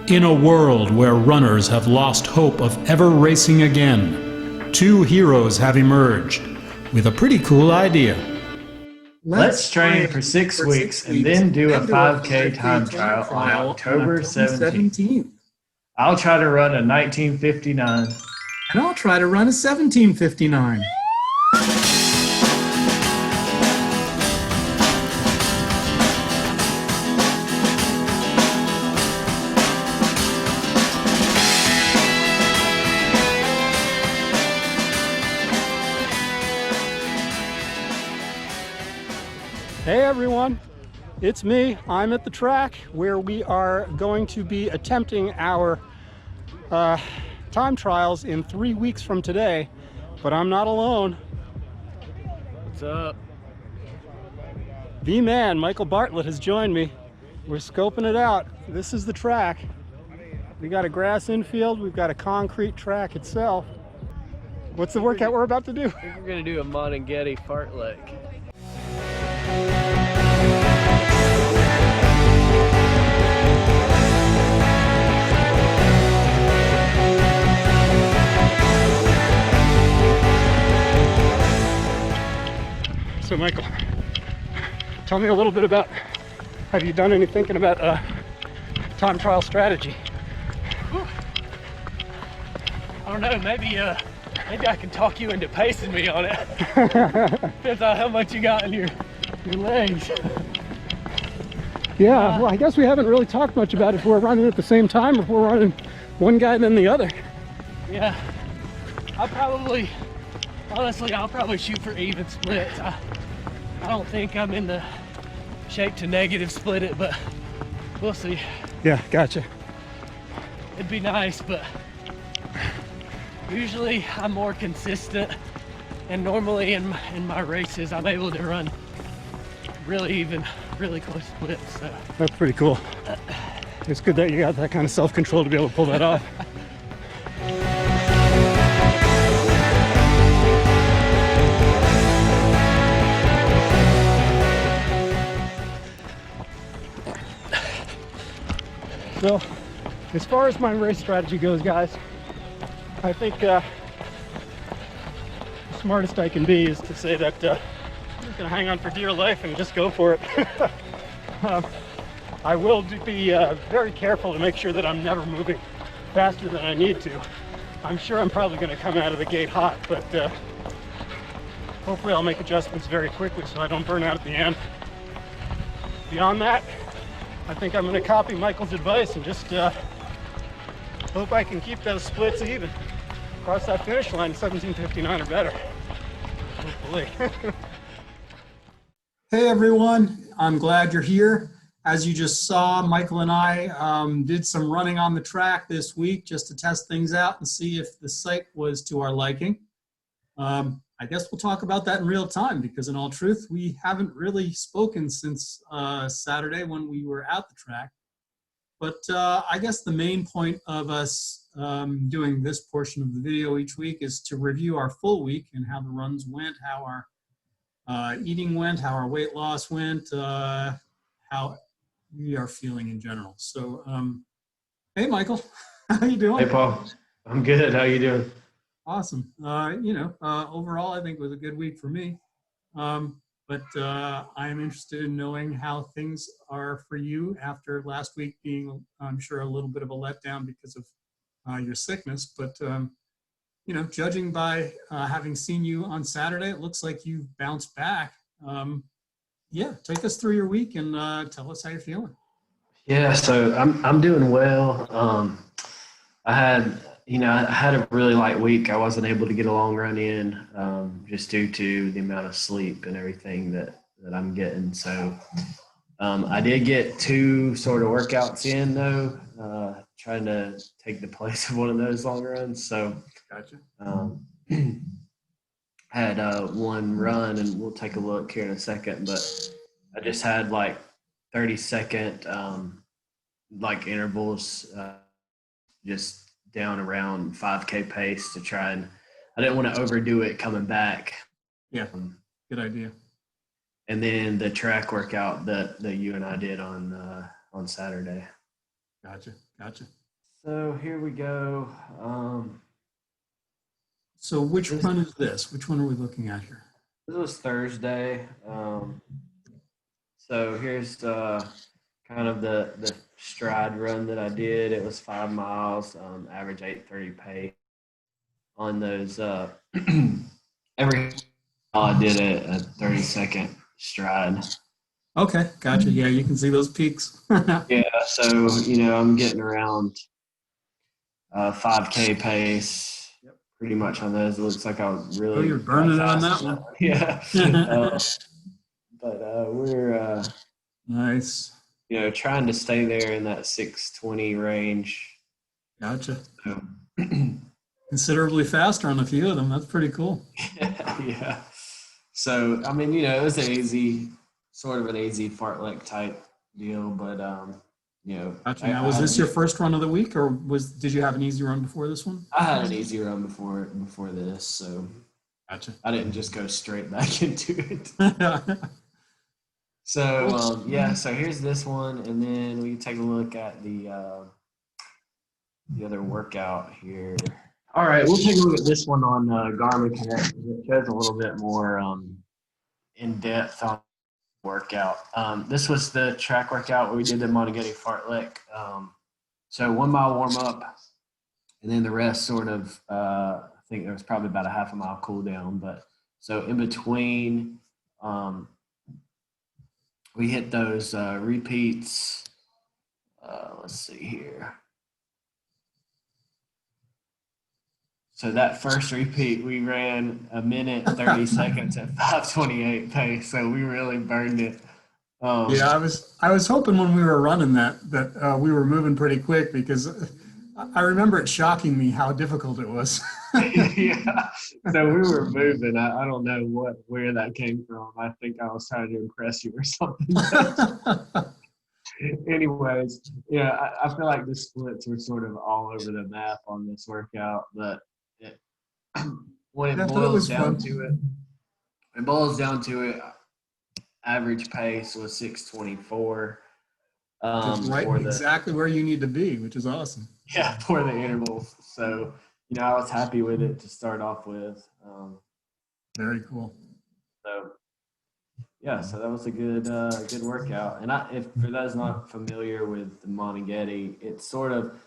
In a world where runners have lost hope of ever racing again, two heroes have emerged with a pretty cool idea. Let's train for 6 weeks and then do a 5K time trial on October 17th. I'll try to run a 19:59. And I'll try to run a 17:59. Hey everyone, it's me. I'm at the track where we are going to be attempting our time trials in 3 weeks from today, but I'm not alone. What's up? The man, Michael Bartlett, has joined me. We're scoping it out. This is the track. We got a grass infield, we've got a concrete track itself. What's the workout we're about to do? I think we're gonna do a Monongahela fartlek. So Michael, tell me a little bit about, have you done any thinking about time trial strategy? Whew. I don't know, maybe I can talk you into pacing me on it. Depends on how much you got in your legs. Yeah, well, I guess we haven't really talked much about if we're running at the same time or if we're running one guy then the other. Yeah, honestly, I'll probably shoot for even splits. I don't think I'm in the shape to negative split it, but we'll see. Yeah, gotcha. It'd be nice, but usually I'm more consistent, and normally in my races I'm able to run really even, really close splits. So That's pretty cool. It's good that you got that kind of self-control to be able to pull that off. So, as far as my race strategy goes, guys, I think the smartest I can be is to say that I'm just gonna hang on for dear life and just go for it. I will be very careful to make sure that I'm never moving faster than I need to. I'm sure I'm probably gonna come out of the gate hot, but hopefully I'll make adjustments very quickly so I don't burn out at the end. Beyond that, I think I'm going to copy Michael's advice and just hope I can keep those splits even. Cross that finish line 17:59 or better. Hopefully. Hey everyone, I'm glad you're here. As you just saw, Michael and I did some running on the track this week just to test things out and see if the site was to our liking. I guess we'll talk about that in real time because in all truth, we haven't really spoken since Saturday when we were at the track. But I guess the main point of us doing this portion of the video each week is to review our full week and how the runs went, how our eating went, how our weight loss went, how we are feeling in general. So, hey Michael, how you doing? Hey Paul, I'm good. How you doing? Awesome. Overall, I think it was a good week for me. But I am interested in knowing how things are for you after last week being, I'm sure, a little bit of a letdown because of your sickness. But, judging by having seen you on Saturday, it looks like you've bounced back. Yeah, take us through your week and tell us how you're feeling. Yeah, so I'm doing well. I had a really light week. I wasn't able to get a long run in just due to the amount of sleep and everything that I'm getting. So I did get 2 sort of workouts in though, trying to take the place of one of those long runs. So Gotcha. had one run, and we'll take a look here in a second, but I just had like 30-second like intervals, just down around 5K pace to try, and I didn't want to overdo it coming back. Yeah, good idea. And then the track workout that you and I did on Saturday. Gotcha. So here we go. So which This, run is this? Which one are we looking at here? this was Thursday. So here's kind of the stride run that I did. It was 5 miles, average 8:30 pace on those. Every mile I did a 30-second stride. Okay, gotcha. Yeah, you can see those peaks. Yeah, so I'm getting around 5K pace, pretty much on those. It looks like I Oh, really you're got burning it on fast. that one. Yeah, but we're Nice. trying to stay there in that 6:20 range. Gotcha. So, Considerably faster on a few of them. That's pretty cool. yeah. So I mean, it was an easy fartlek type deal, but Gotcha. Now, was this your first run of the week, or did you have an easy run before this one? I had an easy run before this, so Gotcha. I didn't just go straight back into it. So so here's this one, and then we can take a look at the other workout here. All right, we'll take a look at this one on Garmin Connect. It shows a little bit more in depth on workout. This was the track workout where we did the Moneghetti fartlek. So 1 mile warm up, and then the rest sort of. I think there was probably about a half a mile cool down, but so in between, we hit those repeats. Let's see here. So that first repeat, we ran 1:30 seconds at 5:28 pace. So we really burned it. Yeah, I was hoping when we were running that we were moving pretty quick, because I remember it shocking me how difficult it was. Yeah. So we were moving. I don't know where that came from. I think I was trying to impress you or something. Anyways, I feel like the splits were sort of all over the map on this workout, but when it boils down to it, average pace was 6:24. Right, exactly where you need to be, which is awesome. Yeah, for the intervals. So, I was happy with it to start off with. Very cool. So, so that was a good workout. And if for those not familiar with the Moneghetti, it's sort of,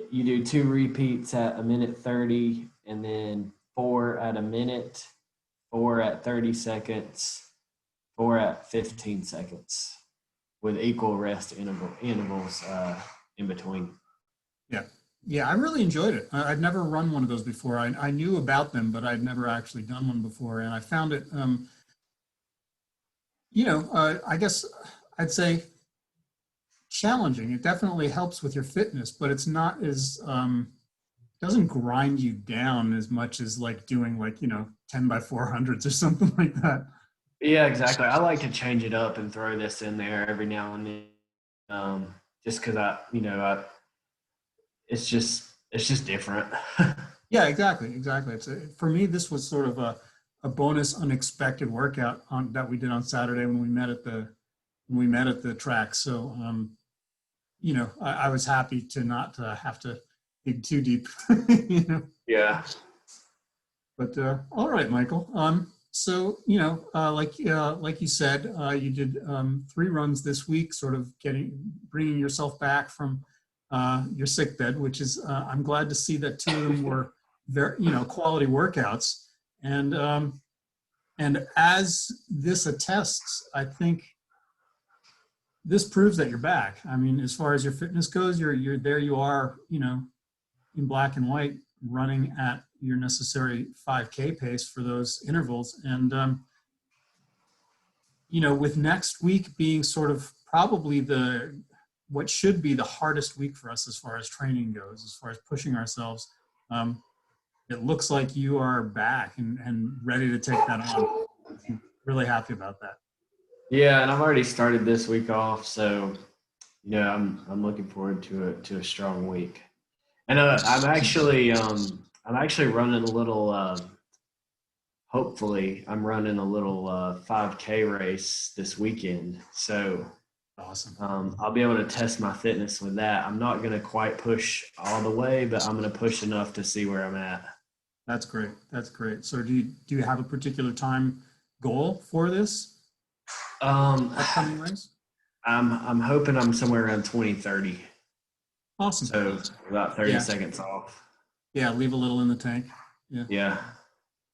you do 2 repeats at 1:30, and then 4 at a minute, 4 at 30 seconds, 4 at 15 seconds, with equal rest intervals in between. Yeah, I really enjoyed it. I'd never run one of those before. I knew about them, but I'd never actually done one before, and I found it, I guess I'd say challenging. It definitely helps with your fitness, but it's not as doesn't grind you down as much as like doing 10 by 400s or something like that. Yeah, exactly. I like to change it up and throw this in there every now and then, just because it's just different. Yeah, exactly. It's for me, this was sort of a bonus, unexpected workout that we did on Saturday when we met at the track. So, I was happy to not have to dig too deep. Yeah. But all right, Michael. So like you said, you did 3 runs this week, sort of bringing yourself back from your sick bed, which is I'm glad to see that 2 of them were very quality workouts, and as this attests, I think this proves that you're back. I mean, as far as your fitness goes, you're there. You are in black and white, running at your necessary 5K pace for those intervals. And, with next week being sort of probably what should be the hardest week for us as far as training goes, as far as pushing ourselves, it looks like you are back and ready to take that on. I'm really happy about that. Yeah, and I've already started this week off, so I'm looking forward to a strong week. And I'm actually running a little. Hopefully, I'm running a little 5K race this weekend. So Awesome. I'll be able to test my fitness with that. I'm not going to quite push all the way, but I'm going to push enough to see where I'm at. That's great. That's great. So do you have a particular time goal for this upcoming race? I'm hoping I'm somewhere around 20:30. Awesome. So about 30 Yeah. seconds off. Yeah, leave a little in the tank. Yeah. Yeah.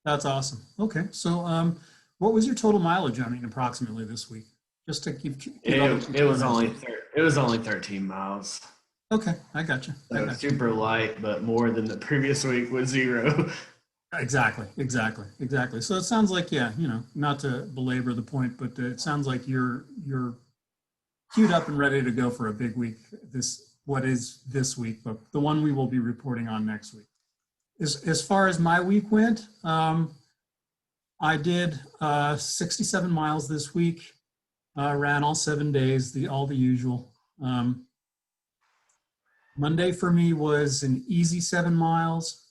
That's awesome. Okay. So what was your total mileage, I mean, approximately this week? Just to keep It was only 13 miles. Okay, I got you. So super light, but more than the previous week with 0. Exactly. So it sounds like, yeah, not to belabor the point, but it sounds like you're queued up and ready to go for a big week. What is this week, but the one we will be reporting on next week. As far as my week went, I did 67 miles this week. Ran all 7 days, all the usual. Monday for me was an easy 7 miles.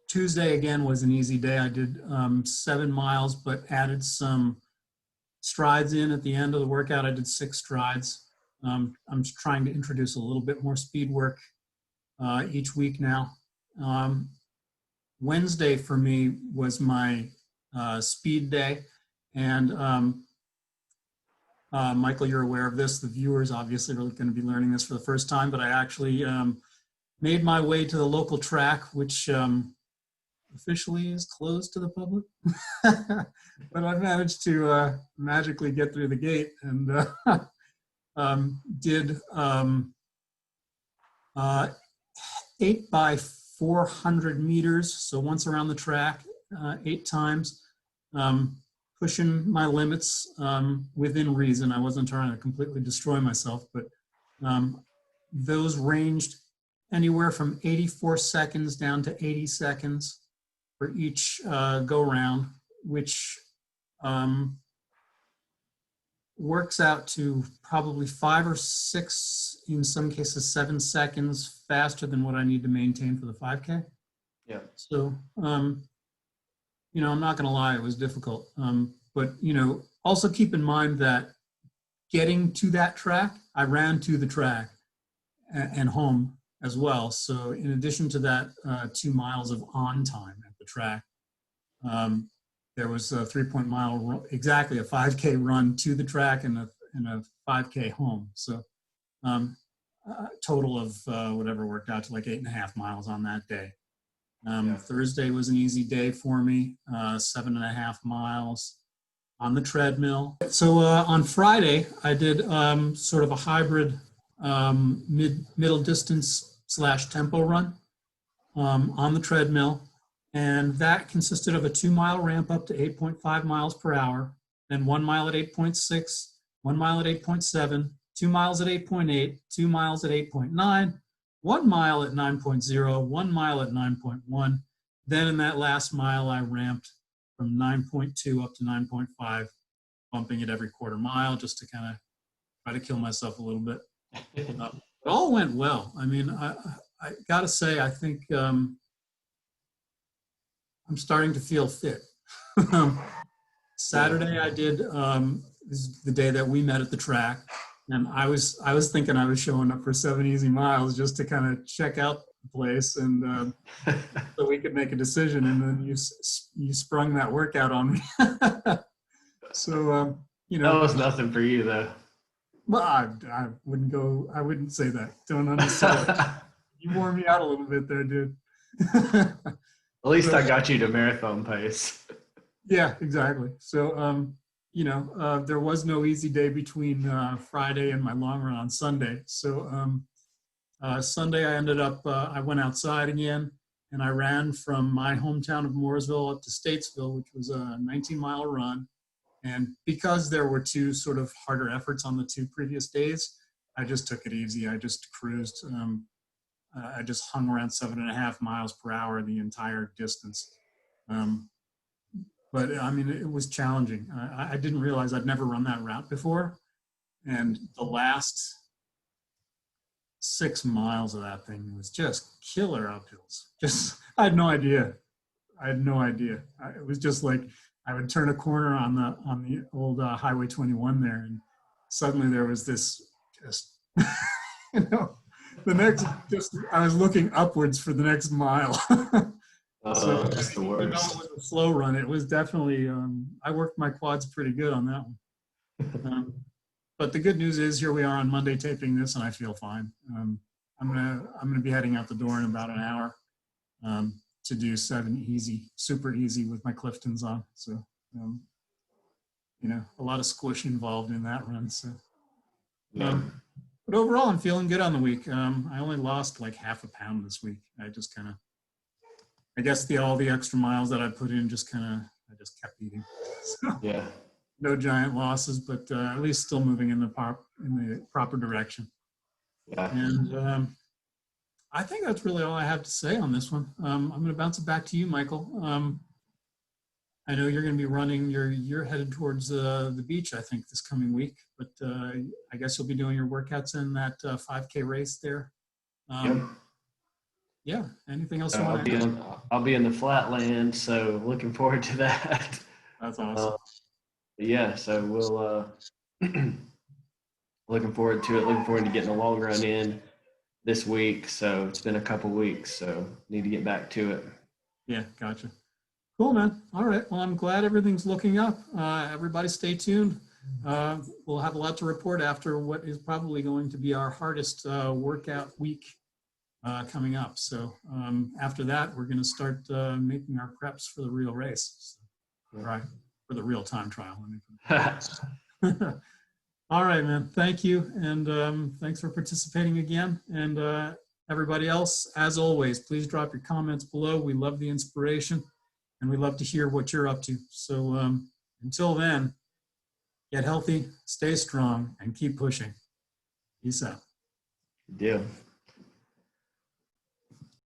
Tuesday again was an easy day. I did 7 miles, but added some strides in at the end of the workout. I did 6 strides. I'm trying to introduce a little bit more speed work each week now. Wednesday for me was my speed day, and Michael, you're aware of this. The viewers obviously are going to be learning this for the first time, but I actually made my way to the local track, which officially is closed to the public. But I managed to magically get through the gate and did 8 by 400 meters. So once around the track, 8 times. Pushing my limits within reason. I wasn't trying to completely destroy myself, but those ranged anywhere from 84 seconds down to 80 seconds for each go round, which works out to probably 5 or 6, in some cases 7 seconds faster than what I need to maintain for the 5K. Yeah. So, I'm not going to lie, it was difficult. But, also keep in mind that getting to that track, I ran to the track and home as well. So in addition to that 2 miles of on time at the track, there was a 3-mile, exactly a 5K run to the track and a 5K home. So total of whatever worked out to like 8.5 miles on that day. Thursday was an easy day for me, 7.5 miles on the treadmill. So on Friday, I did sort of a hybrid middle distance / tempo run on the treadmill. And that consisted of a 2-mile ramp up to 8.5 miles per hour, then 1 mile at 8.6, 1 mile at 8.7, 2 miles at 8.8, 2 miles at 8.9, 1 mile at 9.0, 1 mile at 9.1. Then in that last mile, I ramped from 9.2 up to 9.5, bumping it every quarter mile just to kind of try to kill myself a little bit. It all went well. I mean, I got to say, I think I'm starting to feel fit. Saturday, I did, this is the day that we met at the track. And I was thinking I was showing up for 7 easy miles just to kind of check out the place and so we could make a decision. And then you sprung that workout on me. So, That was nothing for you though. Well, I wouldn't say that. Don't understand. You wore me out a little bit there, dude. At least I got you to marathon pace. Yeah, exactly. So, there was no easy day between Friday and my long run on Sunday. So Sunday I ended up, I went outside again and I ran from my hometown of Mooresville up to Statesville, which was a 19-mile run. And because there were 2 sort of harder efforts on the 2 previous days, I just took it easy. I just cruised. I just hung around 7.5 miles per hour the entire distance. But I mean, it was challenging. I didn't realize I'd never run that route before. And the last 6 miles of that thing was just killer uphills. I had no idea. It was just like I would turn a corner on the old Highway 21 there, and suddenly there was this just, you know, the next, just, I was looking upwards for the next mile. So That's the even though it worst. was a slow run, it was definitely, I worked my quads pretty good on that one. But the good news is here we are on Monday taping this and I feel fine. I'm gonna be heading out the door in about an hour to do 7 easy, super easy with my Cliftons on. So, you know, a lot of squish involved in that run. So, Yeah. but overall, I'm feeling good on the week. I only lost like half a pound this week. I just kind of, I guess all the extra miles that I put in just kind of, I just kept eating. So, Yeah. no giant losses, but at least still moving in the proper direction. Yeah. And I think that's really all I have to say on this one. I'm going to bounce it back to you, Michael. I know you're going to be running. You're headed towards the beach, I think, this coming week. But I guess you'll be doing your workouts in that 5K race there. Yep. Yeah. Anything else you I'll want to add? I'll be in the flatland, so looking forward to that. That's awesome. Yeah, so we'll looking forward to it. Looking forward to getting a long run in this week. So it's been a couple weeks, so need to get back to it. Yeah, gotcha. Cool, man. All right. Well, I'm glad everything's looking up. Everybody stay tuned. We'll have a lot to report after what is probably going to be our hardest workout week coming up. So after that, we're going to start making our preps for the real race. So, right. For the real time trial. All right, man. Thank you. And thanks for participating again. And everybody else, as always, please drop your comments below. We love the inspiration and we love to hear what you're up to. So until then, get healthy, stay strong, and keep pushing. Peace out. Good deal.